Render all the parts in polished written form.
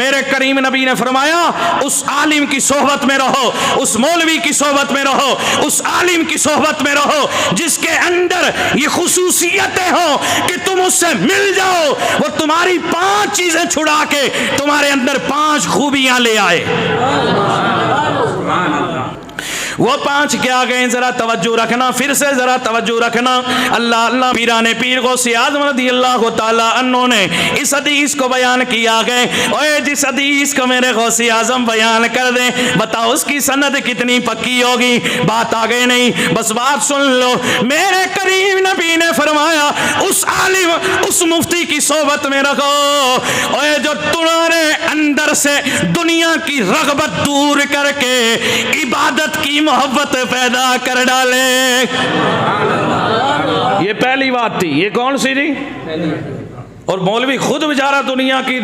میرے کریم نبی نے فرمایا اس عالم کی صحبت میں رہو، اس مولوی کی صحبت میں رہو، اس عالم کی صحبت میں رہو جس کے اندر یہ خصوصیتیں ہوں کہ تم اس سے مل جاؤ، وہ تمہاری 5 چیزیں چھڑا کے تمہارے اندر 5 خوبیاں لے آئے۔ وہ 5 کیا گئے ذرا توجہ رکھنا، پھر سے ذرا توجہ رکھنا۔ اللہ پیران پیر غوث اعظم رضی اللہ تعالیٰ عنہ نے اس حدیث کو بیان کیا گئے، اوے جس حدیث کو میرے غوث اعظم بیان کر دیں بتاؤ اس کی سند کتنی پکی ہوگی؟ بات آگے نہیں، بس بات سن لو۔ میرے کریم نبی نے فرمایا اس عالم اس مفتی کی صحبت میں رکھو اوے جو تمہارے اندر سے دنیا کی رغبت دور کر کے عبادت کی محبت پیدا کر ڈالے۔ یہ پہلی بات تھی، یہ کون سی تھی؟ اور مولوی خود بیچارہ دنیا کی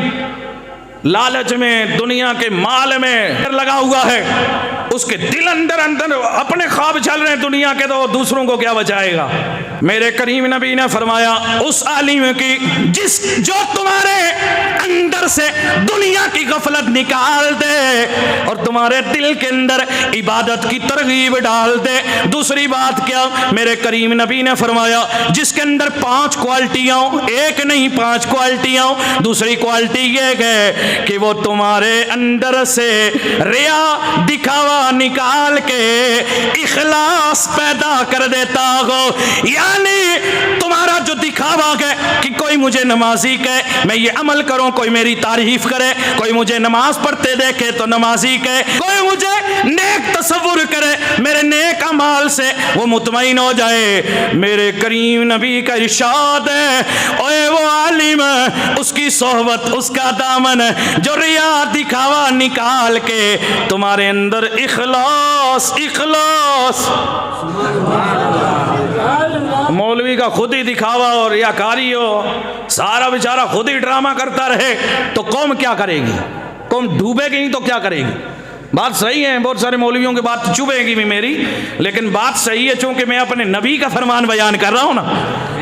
لالچ میں، دنیا کے مال میں لگا ہوا ہے، اس کے دل اندر اپنے خواب چل رہے ہیں دنیا کے، تو دوسروں کو کیا بچائے گا؟ میرے کریم نبی نے فرمایا اس عالم کی جو تمہارے اندر سے دنیا کی غفلت نکال دے اور تمہارے دل کے اندر عبادت کی ترغیب ڈال دے۔ دوسری بات کیا؟ میرے کریم نبی نے فرمایا جس کے اندر 5 کوالٹیاں ہوں، ایک نہیں 5 کوالٹیاں ہوں۔ دوسری کوالٹی یہ ہے کہ وہ تمہارے اندر سے ریا دکھاوا نکال کے اخلاص پیدا کر دیتا ہو، یعنی تمہارا جو دکھاوا ہے کہ کوئی مجھے نمازی کہے میں یہ عمل کروں، کوئی میری تعریف کرے، کوئی مجھے نماز پڑھتے دیکھے تو نمازی کہے، کوئی مجھے نیک تصور کرے میرے نیک اعمال سے وہ مطمئن ہو جائے۔ میرے کریم نبی کا ارشاد ہے اوے وہ عالم اس کی صحبت، اس کا دامن جو ریا دکھاوا نکال کے تمہارے اندر اخلاص مولوی کا خود ہی دکھاوا اور ریاکاری ہو، سارا بیچارہ خود ہی ڈرامہ کرتا رہے تو قوم کیا کرے گی؟ قوم ڈوبے گی تو کیا کرے گی؟ بات صحیح ہے، بہت سارے مولویوں کی بات چبھے گی بھی میری، لیکن بات صحیح ہے چونکہ میں اپنے نبی کا فرمان بیان کر رہا ہوں نا۔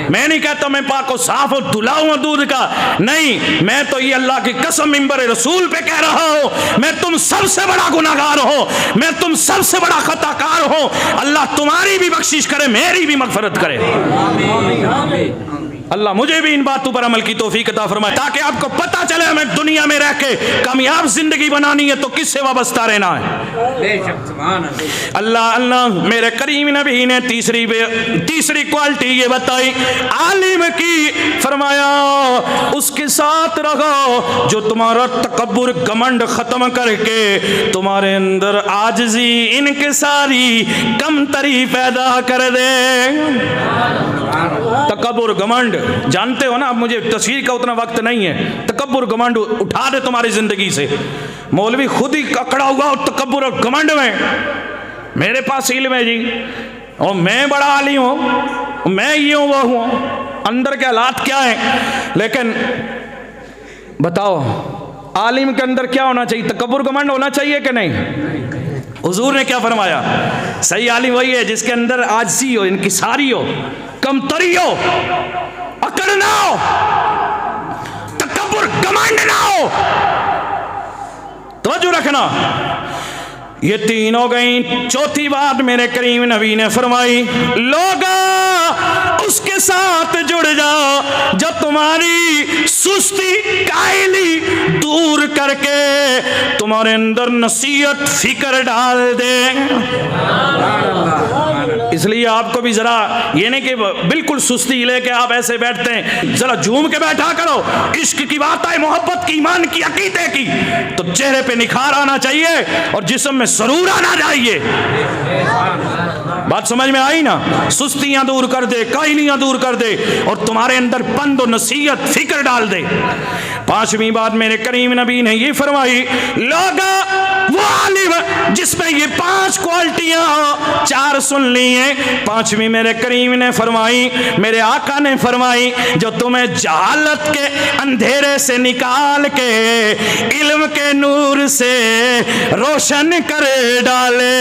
میں نہیں کہتا میں پاک و صاف اور دھلا ہوں دودھ کا، نہیں، میں تو یہ اللہ کی قسم منبر رسول پہ کہہ رہا ہوں میں تم سب سے بڑا گناہگار ہوں، میں تم سب سے بڑا خطا کار ہوں۔ اللہ تمہاری بھی بخشش کرے، میری بھی مغفرت کرے، اللہ مجھے بھی ان باتوں پر عمل کی توفیق عطا فرمائے تاکہ آپ کو پتہ چلے ہمیں دنیا میں رہ کے کامیاب زندگی بنانی ہے تو کس سے وابستہ رہنا ہے۔ اللہ میرے کریم نبی نے تیسری کوالٹی یہ بتائی عالم کی، فرمایا اس کے ساتھ رہو جو تمہارا تکبر گھمنڈ ختم کر کے تمہارے اندر عاجزی انکساری کمتری پیدا کر دے۔ تکبر گھمنڈ جانتے ہو نا، اب مجھے تشریح کا اتنا وقت نہیں ہے، تکبر گھمنڈ اٹھا دے تمہاری زندگی سے۔ مولوی خود ہی اکڑا ہوا اور تکبر اور گھمنڈ میں، میرے پاس علم ہے جی اور میں بڑا عالم ہوں، میں یہ ہوں وہ ہوں، اندر کے حالات کیا ہیں؟ لیکن بتاؤ عالم کے اندر کیا ہونا چاہیے؟ تکبر گھمنڈ ہونا چاہیے کہ نہیں؟ حضور نے کیا فرمایا؟ صحیح عالم وہی ہے جس کے اندر عاجزی ہو، انکساری ہو، کمتری ہو، اکڑ نہ ہو، تکبر گھمنڈ نہ ہو۔ توجہ رکھنا، یہ 3 ہو گئیں۔ چوتھی بات میرے کریم نبی نے فرمائی لوگا اس کے ساتھ جڑ جاؤ جو تمہاری سستی کائلی دور کر کے تمہارے اندر نصیحت فکر ڈال دے۔ اس لیے آپ کو بھی ذرا یہ نہیں کہ بالکل سستی لے کے آپ ایسے بیٹھتے ہیں، ذرا جھوم کے بیٹھا کرو، عشق کی بات آئے، محبت کی، ایمان کی، عقیدے کی، تو چہرے پہ نکھار آنا چاہیے اور جسم میں سرور آنا چاہیے۔ بات سمجھ میں آئی نا؟ سستیاں دور کر دے، کائلیاں دور کر دے اور تمہارے اندر پند و نصیحت فکر ڈال دے۔ 5ویں بات میرے کریم نبی نے یہ فرمائی لوگا وہ عالم جس میں یہ 5 کوالٹیاں 4 سن لی ہیں، 5ویں میرے کریم نے فرمائی، میرے آقا نے فرمائی جو تمہیں جہالت کے اندھیرے سے نکال کے علم کے نور سے روشن کر ڈالے۔